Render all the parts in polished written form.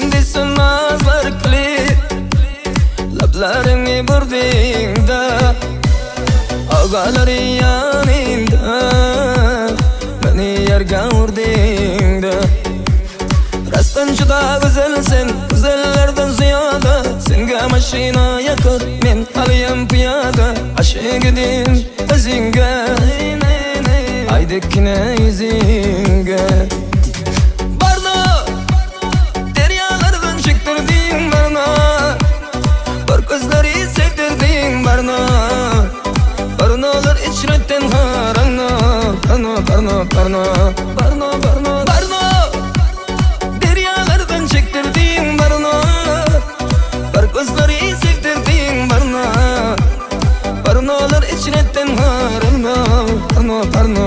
Şimdi sönmezler kli lablarini burdingda ağaları yanında beni yerga urdingda rastdan juda güzelsin güzellerden ziyada senga maşina yakır men haliyam piyada aşık edim özünge aydekine izinge barna deryalardan çektirdin barna bar gözleri sevdirdin barna barnalar içretten harana barna deryalardan çektirdin barna bar gözleri sevdirdin barna barnalar içretten harana barna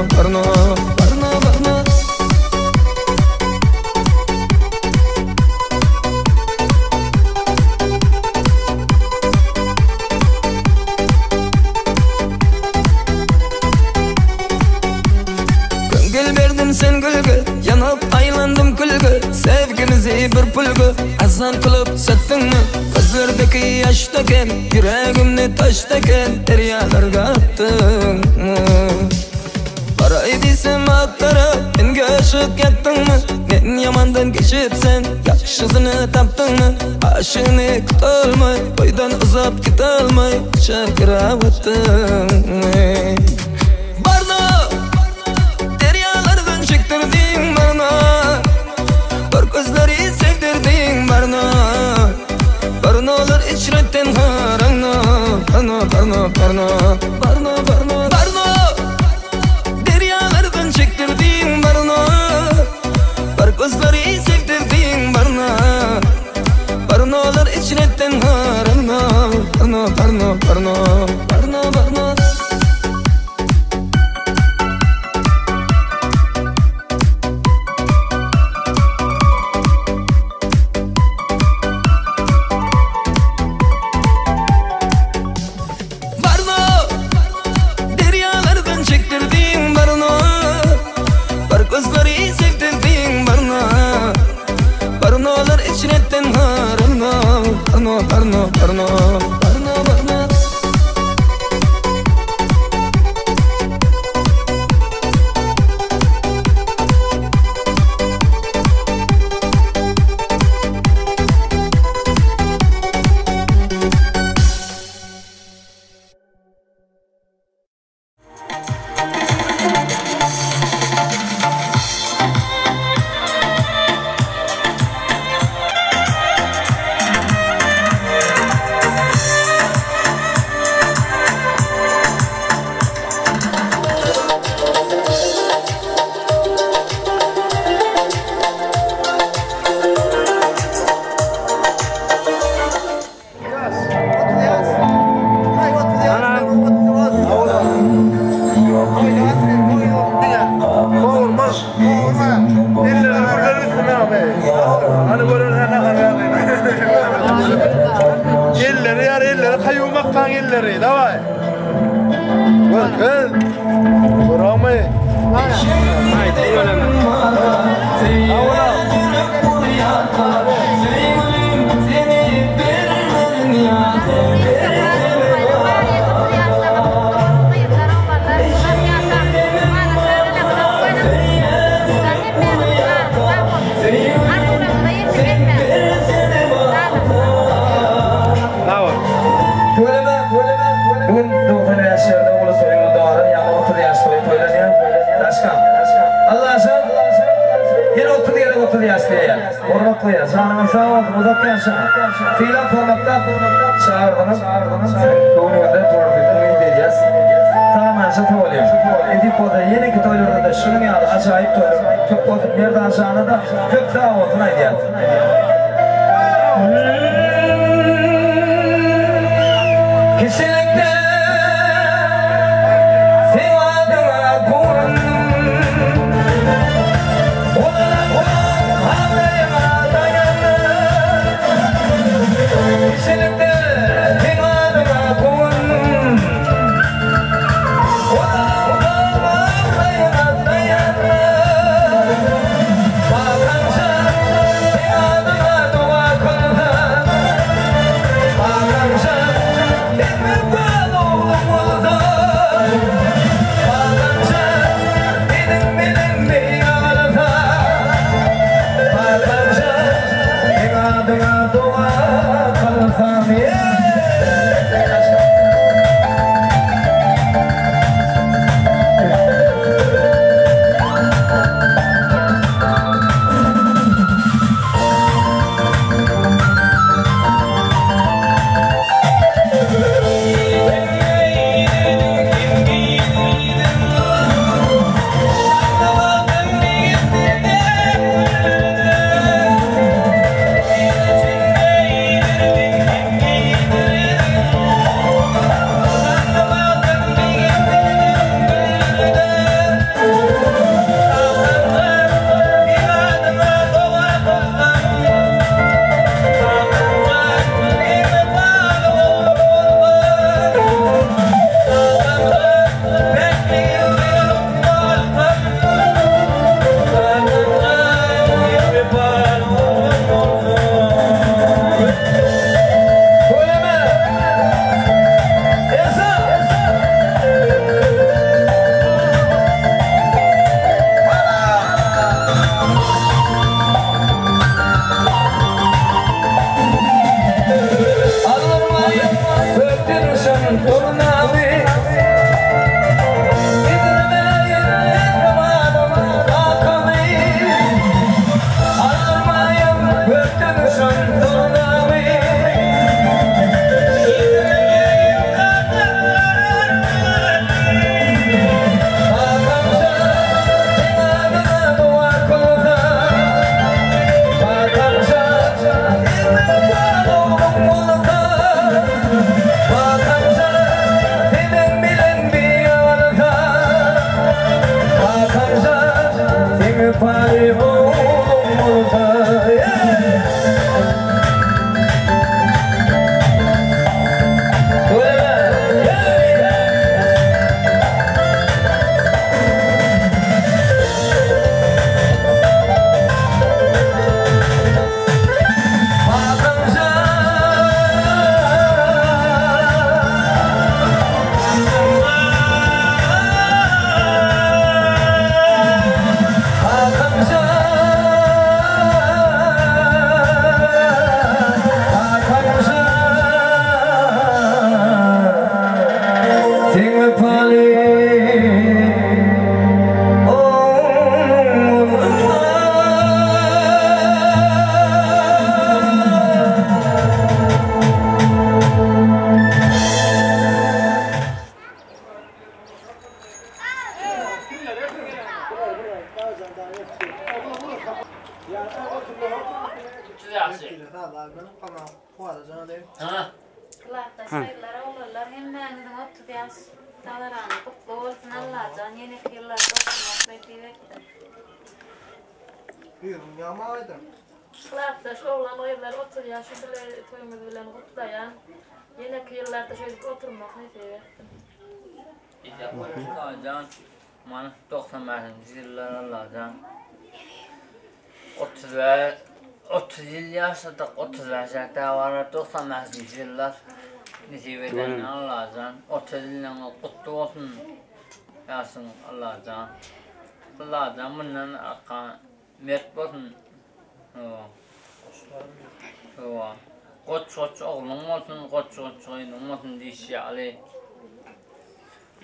sen gülgü, yanıp aylandım külgü sevgimizi bir pulgu azan kılıp sattın mı? Gözlerdeki yaştaken, yüreğimni taştaken deryalarga attın mı? Paray desem attara, menga aşık yattın mı? Men yamandan geçipsen, yaxşısını taptın mı? Aşığını kutolmay, boydan uzap gitolmay çakırap attın mı? Barna çektirdin barna bar gözleri sevdirdin barna barnalar içretten harana barna deryalardan çektirdin barna bar gözleri sevdirdin barna barnalar içretten harana barna barnalar içretten harana barna filan formatda çağırdınız ko'ngilda to'g'ri deysiz tamamen to'g'ri edip bo'ldi yana ki to'ylarda shunga ajoyib to'y ko'p bo'ldi yerdan janida ko'p davatni aytyapti Bye. Miladıma dua kılsam Yıllarda şöyle oturmak ne seversin? İşte Allah'tan, bana 95. yıllar Allah'tan 30 yıl yaşadık, 35 yaşta var, 95. yıllar nisibeden Allah'tan 30 yılın kutlu olsun yaşın Allah'tan Allah'tan bundan akan mert olsun Koç oğlum olsun, koç oyunum olsun dişi Ali.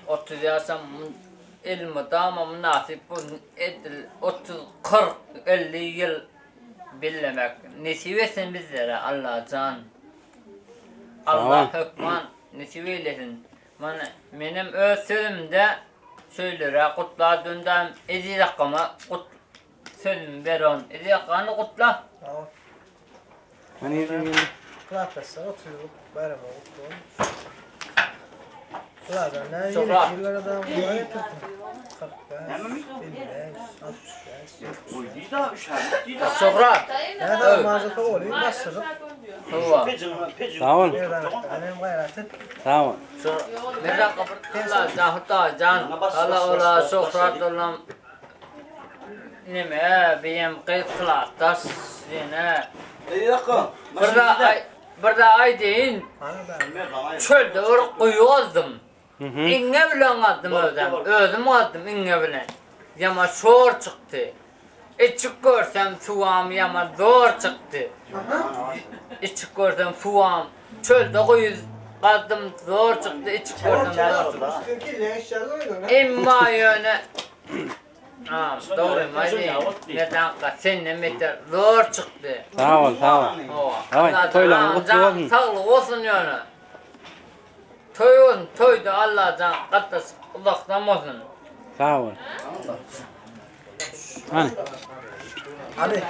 30 yaşam ilmi tamam nasip olsun, 30, 40, 50 yıl bilemek. Nasip etsin bizlere Allah'tan. Allah hükman nasip eylesin. Benim öz sözümde söylere kutladığından ezi rakama sözüm verin. Ezi rakamını kutla. Hani Klatasa oturup bayram okudum. Kladan ne Sokrat. yıllardan buraya tuttum. 45, 55, 65. Sokrat. Ne da mazata oluyor basırıp. Huwa. Tamam. Benim gayretim. Tamam. Nereden kapattılar? Zahta can. Allah ola Sokrat olam. Nime benim kıyıklatas yine. Burada ay deyin. Çölde oruk koyuyordum. İnge bilen aldım özüm. Özüm aldım inge bilen. Yama şor çıktı. İçik görsem suam yama zor çıktı. İçik görsem suam çölde koyuz kazdım zor çıktı. İçik görsem zor çıktı. İmma yöne doğru neden seninle meter zor çıktı. Sağ ol, sağ ol. Davay, toylan, kutlu olsun. Sağlık olsun yani. Toydu Allah'tan kattas uzaktan olsun. Sağ ol. Hani? Hani?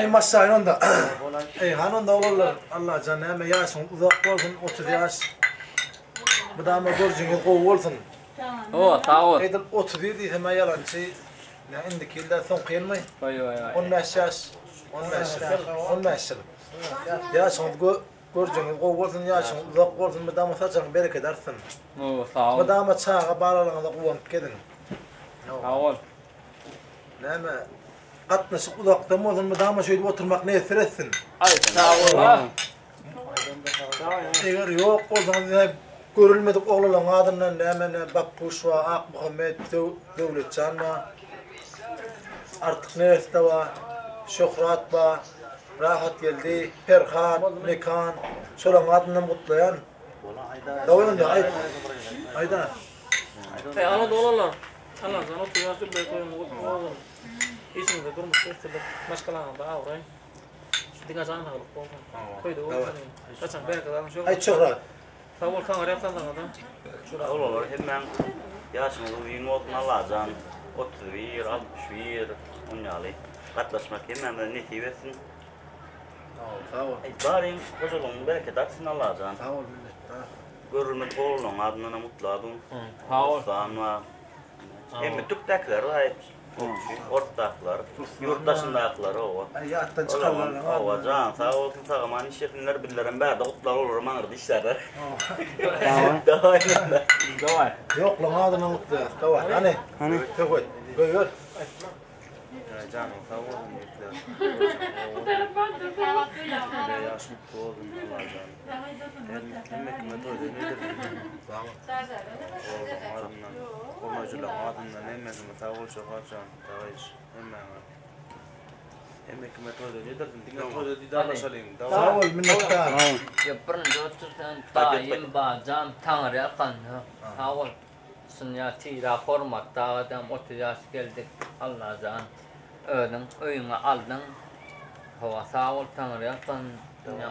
İlk masayın onda. Hanında olurlar. Allah canı hemen yaşın uzak olsun 30 yaş. Bu da ama görcünü kov olsun. Sağ ol. Eydil 37 hemen yalancı. Ne indiki ilde son kıyılmayın. 15 yaş. 15 yıl. Yaşın görcünü kov olsun yaşın uzak olsun. Bu da ama saçın bereket artsın. Sağ ol. Bu da ama çağa bağlarına kuvanıp gidin. Sağ ol. Näme gatnaşyp uzakdan bolsun, bu dama şöyle oturmak ne etsin. Ay sağ ol. Eger yok bolsa görülmedik oğlalan adından näme Bakpuş wa Ak Muhammed Döwletcan wa artık nerede var? Şöhrat var. Rahat geldi. Ferhan, Mekan. Şolan adından mutlayan. Davayında ayda. Ana dolarlar. Allah sana oturuyorsun böyle koyun. İçinde durmuş işte başkalarına da avray. Dinga canı alıp olsun. Koydu o. Kaçan bir kadar şu. Ay çok rahat. Sağ ol kan arayapsan da adam. Şurada olur hemen yaşımızı 20 otuna alacaksın. 31, 61, onyalı. Katlaşmak hemen de neti versin. Sağ ol. Bari kocaman bereket atsın alacaksın. Sağ ol millet. Görülmek oğlum adına mutlu adın. Sağ ol. Sağ hem Türk'tekiler var. Ortaklar, yurttaşındakiler o. Hayattan çıkarlar. O can sağ olsun sağman işletinler billerim berde kutlar olur manır dişler. Davay. Yok lan adına mutlu. Tamam. Hani? Hani? Koy. Gör. Canım sağ olun yurtlar. Yaş mutlu oldum Allah'tan. Hem hükümet öyle nedir? Adından, komacılar adından emmezime sağ ol çok harcan. Davayış. Hem hükümet öyle nedir? Dinle öyle didarlaşalayım. Sağ ol minnettar. Yapırın dostum daim bacan tanrı kanı. Sağ ol. Sünneti rapormakta adam 30 yaş geldik Allah'tan. Ödün öyüne aldın. Hava sağ ol tanrı kanı.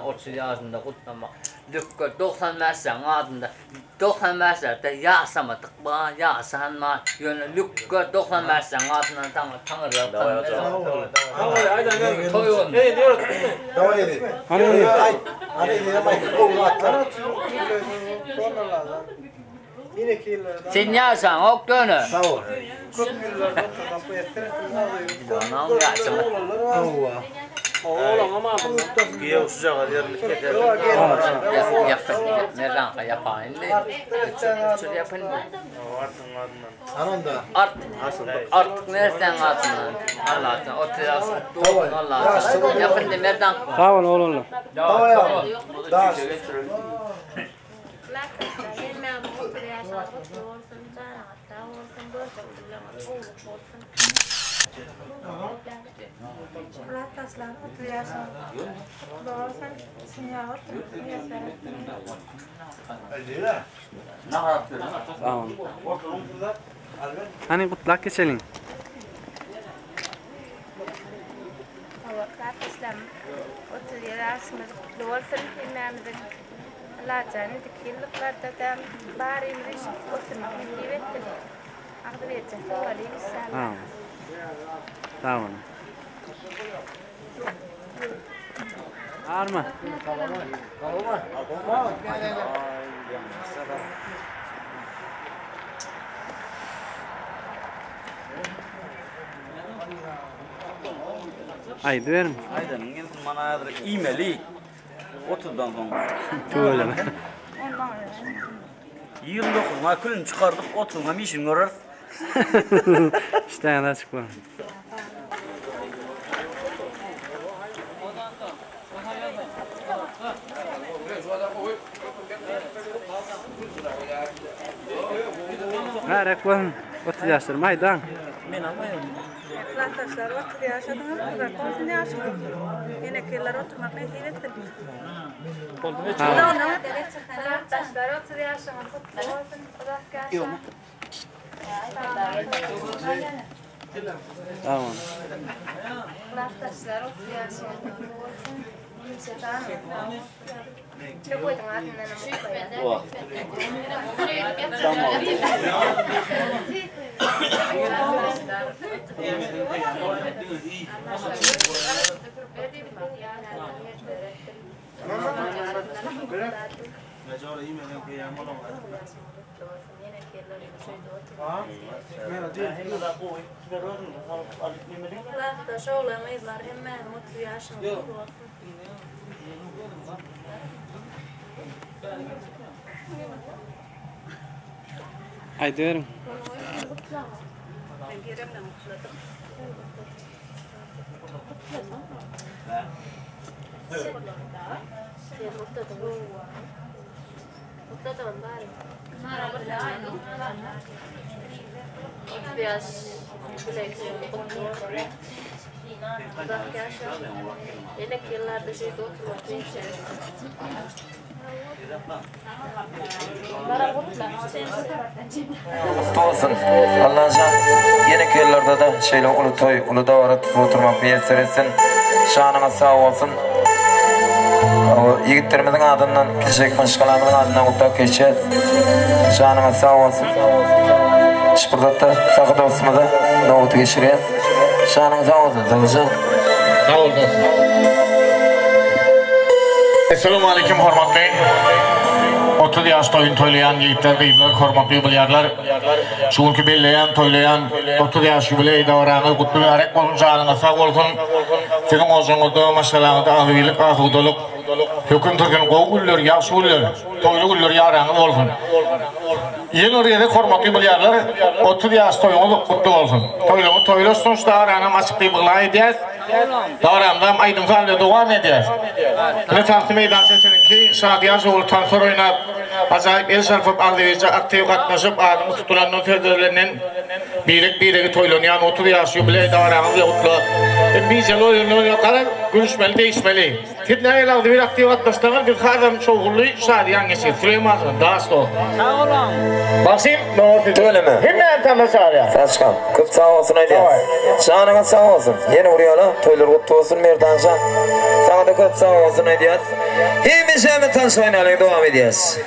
30 yaşında kutlamak. Lükkü 90 mesleğin adında 90 mesleğinde yaşamadık ba yaşanma yönü lükkü 90 mesleğin adından tanrı kanı. Sağ ol. Davay aydan gel. Toyun. Hey diyor. Davay yedi. Hani? Hani yedi. Oğlu atlar. Yine kilolardan. Sen yaşan ok dönü. Sağ ol. Anam yaşamadık. Allah. Oğlum ama Giye sıcak hadi keter. Nereden yapayım de? Üçür yapın da. Vartın adından. Ananda. Artık nereden atın? Allah'tan. O tiyası doğun Allah'tan. Yapın da nereden? Sağ ol oğlum. Davay ya. Daş. Rataslar oturuyorsun. Doğrusan sinyor. Sağ ol. Hani kutlak geçelim. Rataslar oturuyorsun. Doğrusan filmlerimizin Allah'tan dikilliklarda da bari imriş oturmak mümkün. Aklı verecek. Sağ ol. Sağ ol. Arma. Ay duyarım. Aydan ingen mana adre e-maili 30'dan sonra. Şöyle mi? 29'una külün çıkardık 30'una bir işin görür. İşte yana çıkma. Ha reklam 30 yaşlarım haydan. men almayım. Arkadaşlar otur yaşadınız mı? Korkun yaşadınız. Yine kirler oturmak ne heyrettir. Arkadaşlar otur yaşamak. Yok. Tamam. Arkadaşlar otur yaşamak. Çok koydum adından ama. Tamam. Aydıyorum. Yine yıllarda şey oturmak ne işe? Olsun. Allah'ın yeni yıllarda da şeyle ulu toy, ulu davara oturmak müyesser etsin. Şanına sağ olsun. O yigitlerimizin adından, kişilik başkalarının adından utak geçeceğiz. Şanına sağ olsun. Şıpırdatta sakı dostumuza nohutu geçireceğiz. Şanına sağ olsun. Sağ olun. Esselamu aleyküm hormatly. 30 yaş toyun toylayan yigitler, kıyımlar, hormatly bilyarlar. Şuğulki belleyen, toylayan 30 yaş jubiley davranı kutlu mübarek olun, canına sağ olsun. Sizin ozunuda, maşalağıda, ahvilik, ahudoluk, hüküm Türk'ün qoğullur, yaşullur, toylullur, yaranı olsun. Yeni oraya hormatly bilyarlar 30 yaş toyunu kutlu olsun. Toyluğu toylusun, şu davranı maçıklı bıgla edeceğiz. Davrandan aydın kaldı devam edeceğiz. Ne takdim meydan sesinin ki Şadiyan Zoğlu Tansor oynap acayip el sarfıp ağlayıcı aktif katlaşıp adımı tutulanın ferderlerinin birlik toylanyan 30 yaş jubiley davranı kutlu. Bizce oyunu kadar görüşmeli değişmeli. Fitneye aldı bir aktif katlaştığını bir kadın çoğullu Şadiyan geçir. Süleyman Dağıstı. Sağ olun. Bakayım. Öyle mi? Hemen tanışar ya. Saçkan. Kıp sağ olsun hadi. Şanına sağ olsun. Yeni vuruyorlar. Toylar kutlu olsun Merdancan. Sana da kıp sağ olsun hadi. Hepimiz hemen tanış oynayalım. Devam edeceğiz.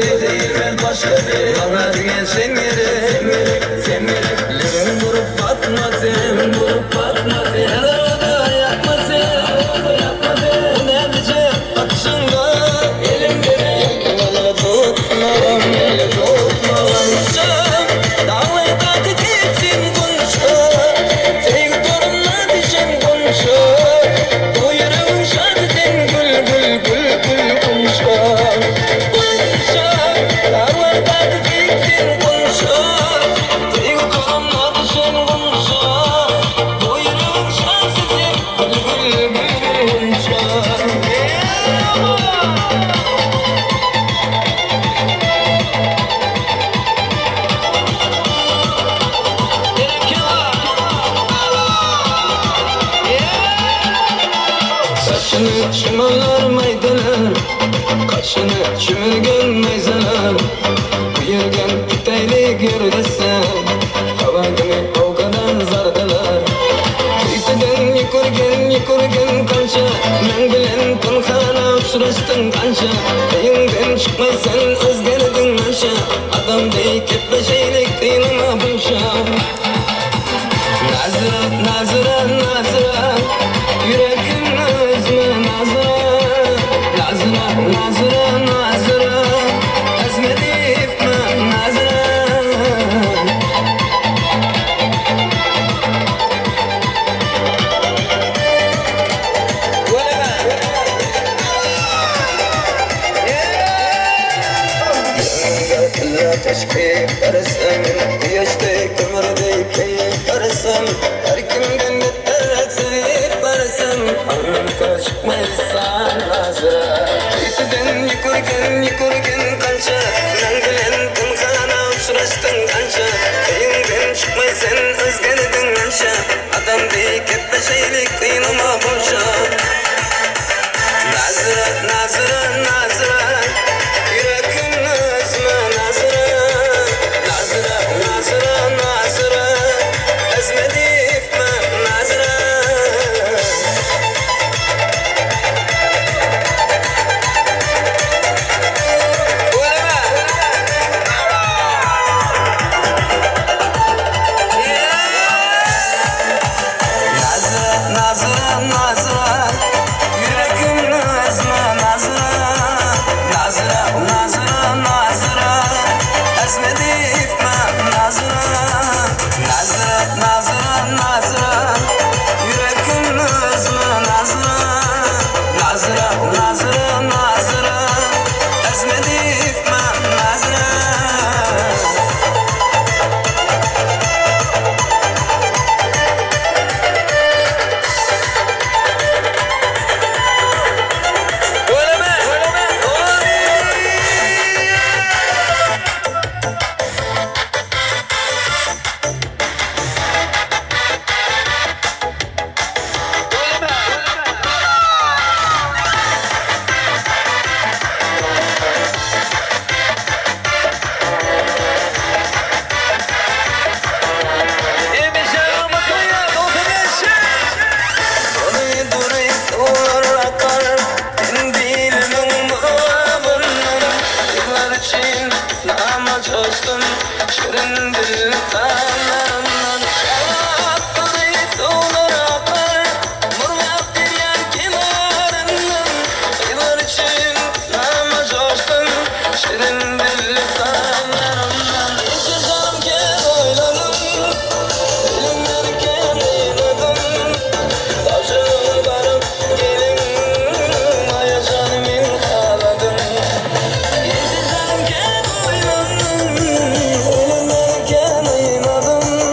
biri değil ben başka biri. Bana diyen sen gerek, sen gerek. Lerin vurup batma sen, vurup batma sen. Nerede yapma sen, yapma sen. Ne diyeceğim bakışınla elimde yakınla tutma, tutma. Dağlayı da gitsin konuşa, tek torunla diyeceğim konuşa. Bu yüreğin şartın gül gül gül gül konuşa. Konuşa, dağlayı da gitsin konuşa, tek torunla diyeceğim konuşa. Bu yüreğin şartın gül gül gül konuşa. Saçını çimalar maydalar, kaşını çümürgen mayzalar. Buyurgen bitayli gürlesen, havagını o kadar zardalar. Kıytıdan yıkırgen kança, men bilen tanhana uçurashtın kança. Kıyından çıkmaysan özgerdin anşa, adam dey ketleşeylik kıynama bunşa. Nazıra, nazıra, nazıra, yüreğimle özme nazıra. Nazıra, nazıra, nazıra, ezmedip mi nazıra. Yanında teşkil arasam, yaşta kömürdeyip keyif arasam. Her kimden yeterse barasam, anka çıkmaysan nazıra. Kıytıdan yıkırgen kança, men bilen tanhana uçurashtın kança. Kıyından çıkmaysan özgerdin anşa, adam dey ketleşeylik kıynama bulşa. Nazıra, nazıra, nazıra, yüreğimle özme nazıra. Nazıra, nazıra, nazıra, ezmedip mi nazıra. Nazıra, nazıra, nazıra, yüreğimle özme nazıra. Nazıra, nazıra, nazıra, ezmedip mi nazıra. Nazıra, nazıra, nazıra, yüreğimle özme nazıra. Nazıra, nazıra, nazıra, ezmedip mi nazıra. Şirin dil kanlarından şarapları dolar akar. Muryak bir yer kenarından yıllar için nama coştum. Şirin dil kanlarından hiç canım gel oynadım, elimlerken eyledim. Tavşanı varıp gelin aya canımın ağladım. Hiç canım gel oynadım, elimlerken eyledim.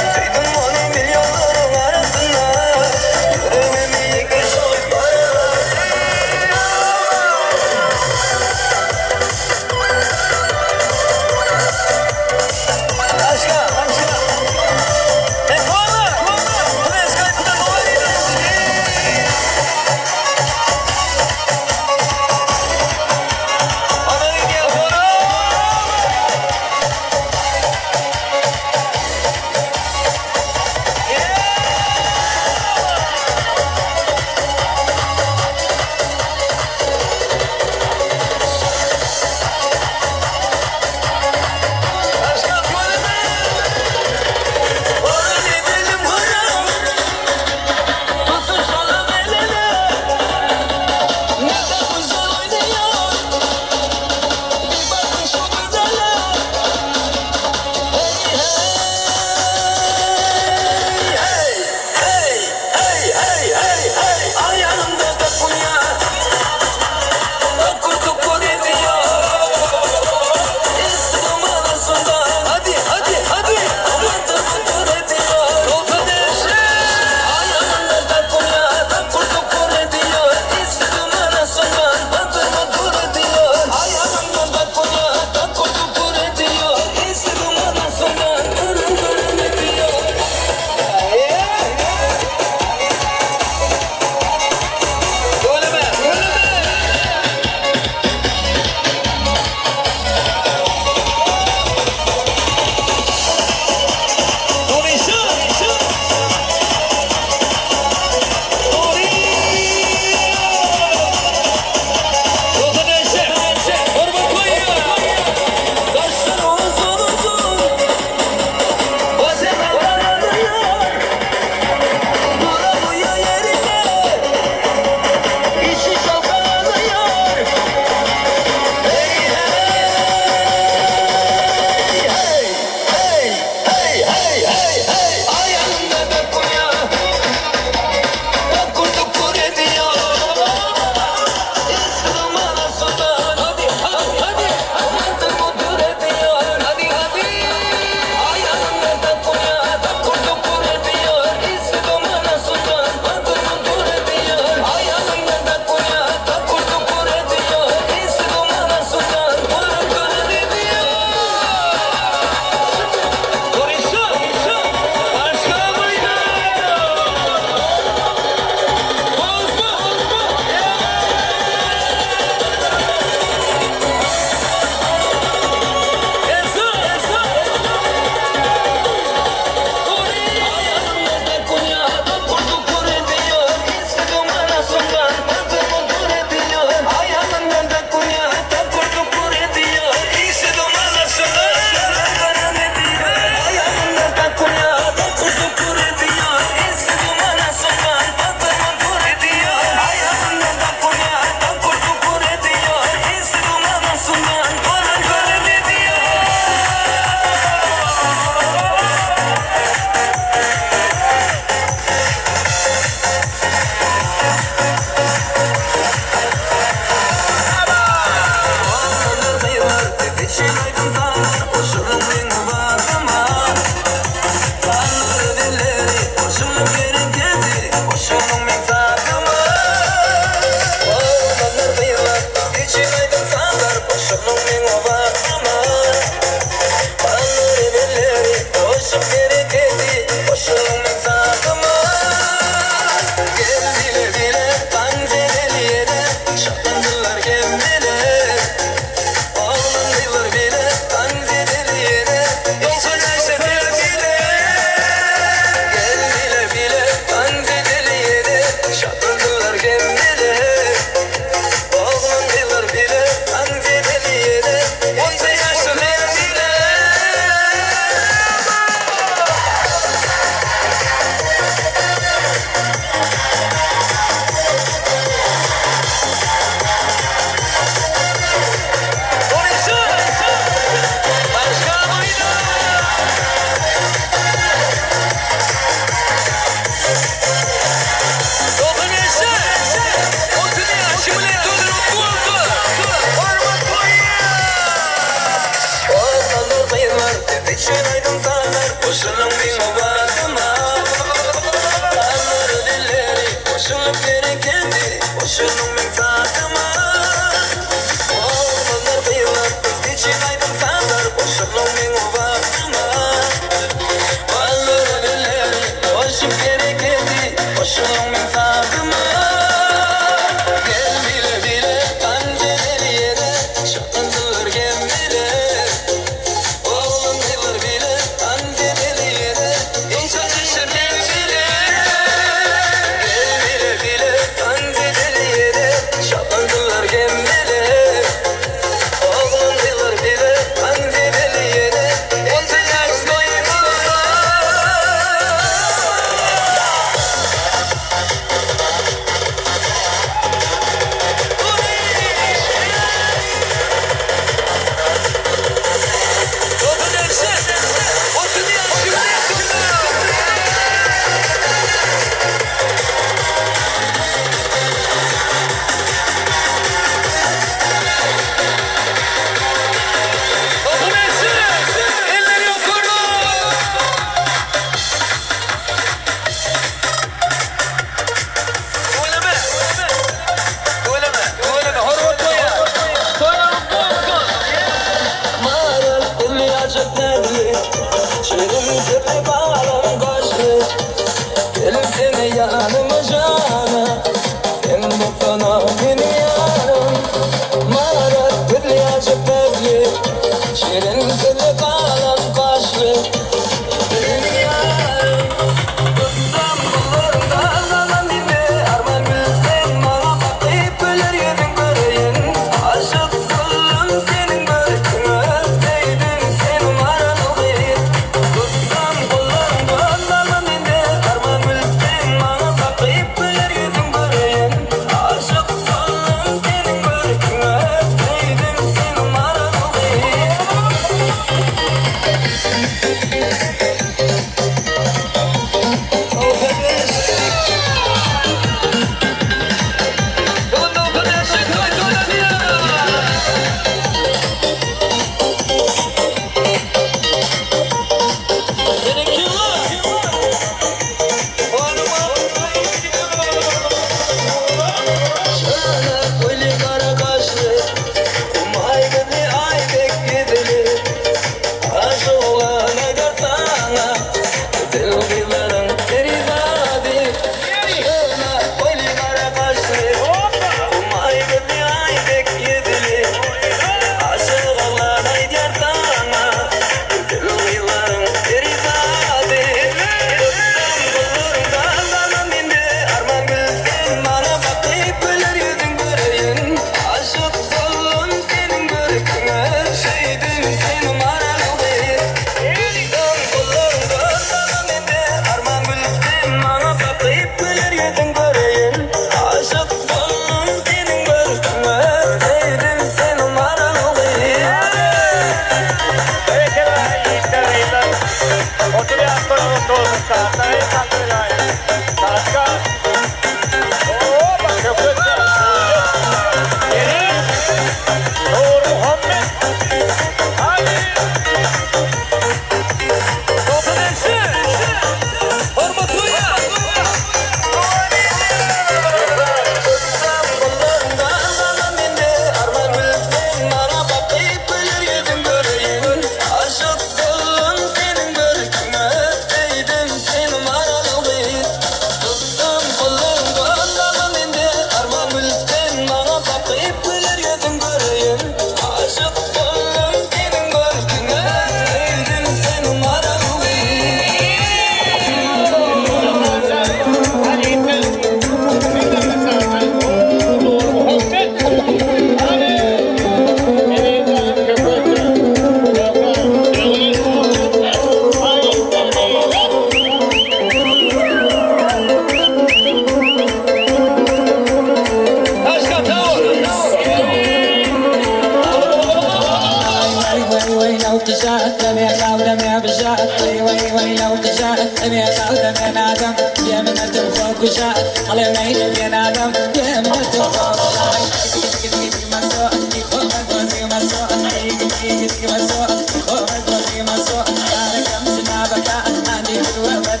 I'm Hey!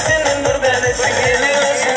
Senin bir tanesi geliyorsun.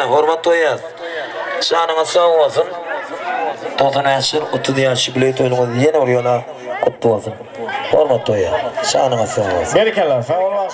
Hormat toyaz. Şanına sağ olsun. 90 yıl 30 yaşı bile toyluğunu yine oraya kutlu olsun. Hormat toyaz. Şanına sağ olsun. Berkeler, sağ olun.